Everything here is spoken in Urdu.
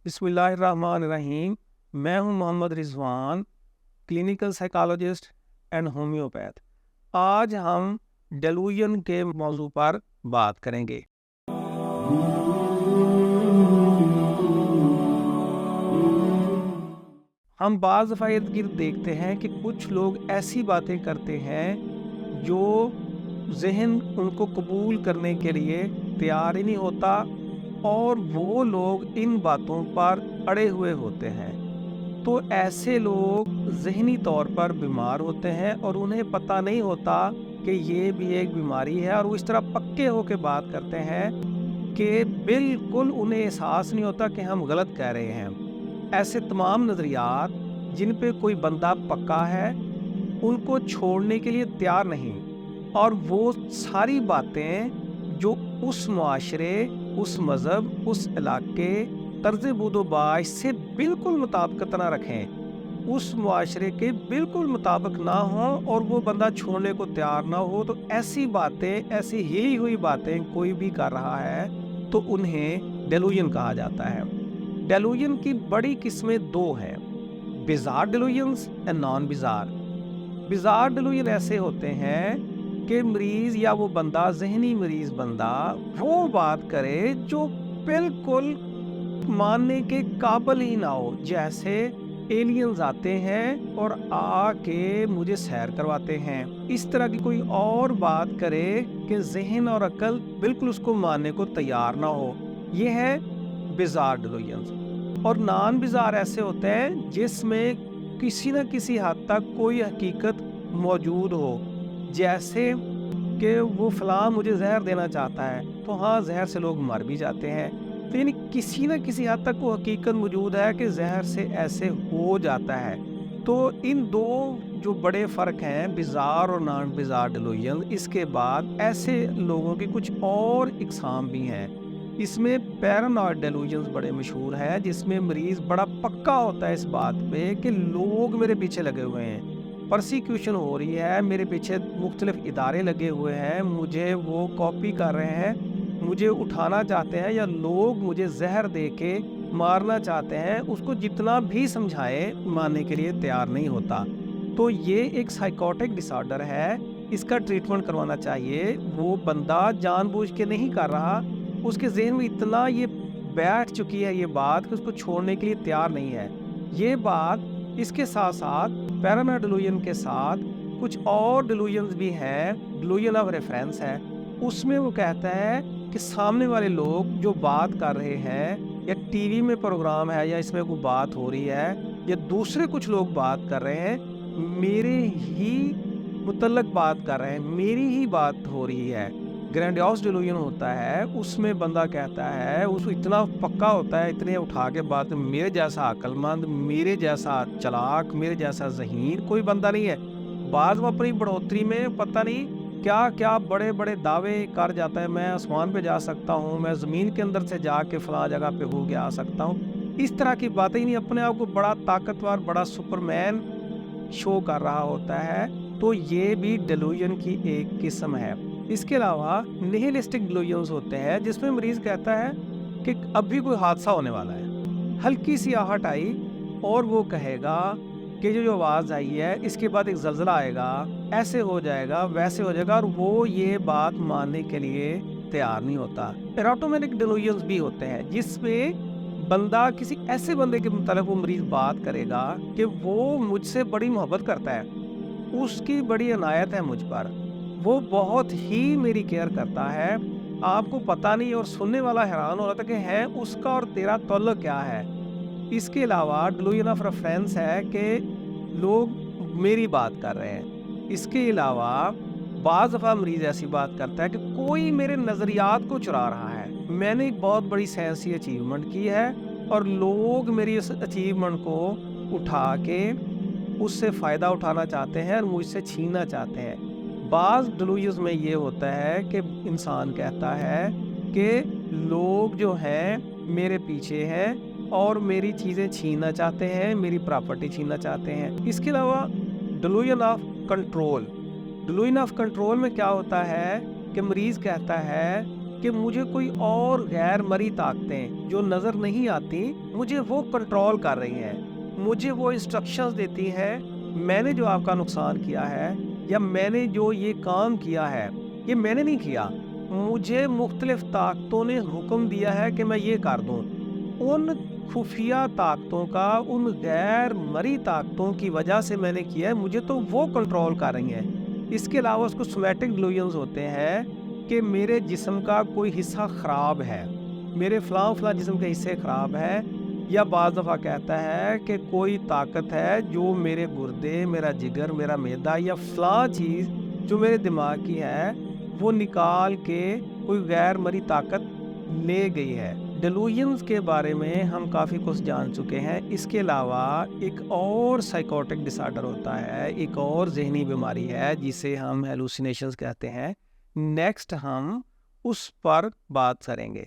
بسم اللہ الرحمن الرحیم۔ میں ہوں محمد رضوان، کلینکل سائیکالوجسٹ اینڈ ہومیوپیتھ۔ آج ہم ڈیلوژن کے موضوع پر بات کریں گے۔ ہم بعض دفعہ ارد گرد دیکھتے ہیں کہ کچھ لوگ ایسی باتیں کرتے ہیں جو ذہن ان کو قبول کرنے کے لیے تیار ہی نہیں ہوتا، اور وہ لوگ ان باتوں پر اڑے ہوئے ہوتے ہیں۔ تو ایسے لوگ ذہنی طور پر بیمار ہوتے ہیں اور انہیں پتہ نہیں ہوتا کہ یہ بھی ایک بیماری ہے، اور وہ اس طرح پکے ہو کے بات کرتے ہیں کہ بالکل انہیں احساس نہیں ہوتا کہ ہم غلط کہہ رہے ہیں۔ ایسے تمام نظریات جن پہ کوئی بندہ پکا ہے ان کو چھوڑنے کے لیے تیار نہیں، اور وہ ساری باتیں جو اس معاشرے، اس مذہب، اس علاقے، طرز بود و باش سے بالکل مطابقت نہ رکھیں، اس معاشرے کے بالکل مطابق نہ ہوں، اور وہ بندہ چھوڑنے کو تیار نہ ہو، تو ایسی باتیں، ایسی ہلی ہوئی باتیں کوئی بھی کر رہا ہے تو انہیں ڈیلوژن کہا جاتا ہے۔ ڈیلوژن کی بڑی قسمیں دو ہیں، بیزار ڈیلوژنز اینڈ نان بیزار۔ بیزار ڈیلوژن ایسے ہوتے ہیں کہ مریض یا وہ بندہ، ذہنی مریض بندہ، وہ بات کرے جو بالکل ماننے کے قابل ہی نہ ہو، جیسے ایلینز آتے ہیں اور آ کے مجھے سیر کرواتے ہیں، اس طرح کی کوئی اور بات کرے کہ ذہن اور عقل بالکل اس کو ماننے کو تیار نہ ہو، یہ ہے بیزار ڈیلوژنز۔ اور نان بیزار ایسے ہوتے ہیں جس میں کسی نہ کسی حد تک کوئی حقیقت موجود ہو، جیسے کہ وہ فلاں مجھے زہر دینا چاہتا ہے، تو ہاں زہر سے لوگ مر بھی جاتے ہیں، تو یعنی کسی نہ کسی حد تک وہ حقیقت موجود ہے کہ زہر سے ایسے ہو جاتا ہے۔ تو ان دو جو بڑے فرق ہیں، بیزار اور نان بیزار ڈیلوژن، اس کے بعد ایسے لوگوں کی کچھ اور اقسام بھی ہیں۔ اس میں پیرانوئڈ ڈیلوژنز بڑے مشہور ہے، جس میں مریض بڑا پکا ہوتا ہے اس بات پہ کہ لوگ میرے پیچھے لگے ہوئے ہیں، پرسیکیوشن ہو رہی ہے، میرے پیچھے مختلف ادارے لگے ہوئے ہیں، مجھے وہ کاپی کر رہے ہیں، مجھے اٹھانا چاہتے ہیں، یا لوگ مجھے زہر دے کے مارنا چاہتے ہیں، اس کو جتنا بھی سمجھائے ماننے کے لیے تیار نہیں ہوتا۔ تو یہ ایک سائیکوٹک ڈس آرڈر ہے، اس کا ٹریٹمنٹ کروانا چاہیے۔ وہ بندہ جان بوجھ کے نہیں کر رہا، اس کے ذہن میں اتنا یہ بیٹھ چکی ہے یہ بات کہ اس کو چھوڑنے کے لیے تیار نہیں ہے۔ یہ بات اس کے ساتھ ساتھ پیرانوئڈ ڈیلوژن کے ساتھ کچھ اور ڈیلوژنز بھی ہیں، ڈیلوژن آف ریفرنس ہے۔ اس میں وہ کہتا ہے کہ سامنے والے لوگ جو بات کر رہے ہیں، یا ٹی وی میں پروگرام ہے، یا اس میں کوئی بات ہو رہی ہے، یا دوسرے کچھ لوگ بات کر رہے ہیں، میرے ہی متعلق بات کر رہے ہیں، میری ہی بات ہو رہی ہے۔ گرینڈیوس ڈیلوژن ہوتا ہے، اس میں بندہ کہتا ہے، اس اتنا پکا ہوتا ہے، اتنے اٹھا کے بات، میرے جیسا عقل مند، میرے جیسا چلاک، میرے جیسا ذہین کوئی بندہ نہیں ہے۔ بعض وہ اپنی بڑھوتری میں پتہ نہیں کیا کیا بڑے بڑے دعوے کر جاتا ہے، میں آسمان پہ جا سکتا ہوں، میں زمین کے اندر سے جا کے فلاں جگہ پہ ہو کے آ سکتا ہوں، اس طرح کی باتیں، نہیں اپنے آپ کو بڑا طاقتور، بڑا سپرمین شو کر رہا ہوتا ہے۔ تو یہ بھی ڈیلوژن کی ایک قسم ہے۔ اس کے علاوہ نیہلسٹک ڈیلوژنز ہوتے ہیں، جس میں مریض کہتا ہے کہ اب بھی کوئی حادثہ ہونے والا ہے، ہلکی سی آہٹ آئی اور وہ کہے گا کہ جو آواز آئی ہے اس کے بعد ایک زلزلہ آئے گا، ایسے ہو جائے گا، ویسے ہو جائے گا، اور وہ یہ بات ماننے کے لیے تیار نہیں ہوتا۔ ایروٹومیٹک ڈیلوژنز بھی ہوتے ہیں، جس میں بندہ کسی ایسے بندے کے متعلق وہ مریض بات کرے گا کہ وہ مجھ سے بڑی محبت کرتا ہے، اس کی بڑی عنایت ہے مجھ پر، وہ بہت ہی میری کیئر کرتا ہے، آپ کو پتہ نہیں، اور سننے والا حیران ہو رہا تھا کہ ہے اس کا اور تیرا تعلق کیا ہے۔ اس کے علاوہ ڈیلوژن آف ریفرنس ہے کہ لوگ میری بات کر رہے ہیں۔ اس کے علاوہ بعض دفعہ مریض ایسی بات کرتا ہے کہ کوئی میرے نظریات کو چرا رہا ہے، میں نے ایک بہت بڑی سائنسی اچیومنٹ کی ہے، اور لوگ میری اس اچیومنٹ کو اٹھا کے اس سے فائدہ اٹھانا چاہتے ہیں اور مجھ سے چھیننا چاہتے ہیں۔ بعض ڈیلوژنز میں یہ ہوتا ہے کہ انسان کہتا ہے کہ لوگ جو ہیں میرے پیچھے ہیں اور میری چیزیں چھیننا چاہتے ہیں، میری پراپرٹی چھیننا چاہتے ہیں۔ اس کے علاوہ delusion of control, delusion of control میں کیا ہوتا ہے کہ مریض کہتا ہے کہ مجھے کوئی اور غیر مرئی طاقتیں جو نظر نہیں آتی مجھے وہ کنٹرول کر رہی ہیں، مجھے وہ انسٹرکشنز دیتی ہیں، میں نے جو آپ کا نقصان کیا ہے یا میں نے جو یہ کام کیا ہے یہ میں نے نہیں کیا، مجھے مختلف طاقتوں نے حکم دیا ہے کہ میں یہ کر دوں۔ ان خفیہ طاقتوں کا، ان غیر مرئی طاقتوں کی وجہ سے میں نے کیا ہے، مجھے تو وہ کنٹرول کر رہی ہیں۔ اس کے علاوہ اس کو سومیٹک ڈیلوژنز ہوتے ہیں کہ میرے جسم کا کوئی حصہ خراب ہے، میرے فلاں جسم کے حصے خراب ہے، یا بعض دفعہ کہتا ہے کہ کوئی طاقت ہے جو میرے گردے، میرا جگر، میرا معدہ یا فلاں چیز جو میرے دماغ کی ہے وہ نکال کے کوئی غیر مرئی طاقت لے گئی ہے۔ ڈیلوژنز کے بارے میں ہم کافی کچھ جان چکے ہیں۔ اس کے علاوہ ایک اور سائیکوٹک ڈس آرڈر ہوتا ہے، ایک اور ذہنی بیماری ہے جسے ہم ہیلوسینیشنز کہتے ہیں۔ نیکسٹ ہم اس پر بات کریں گے۔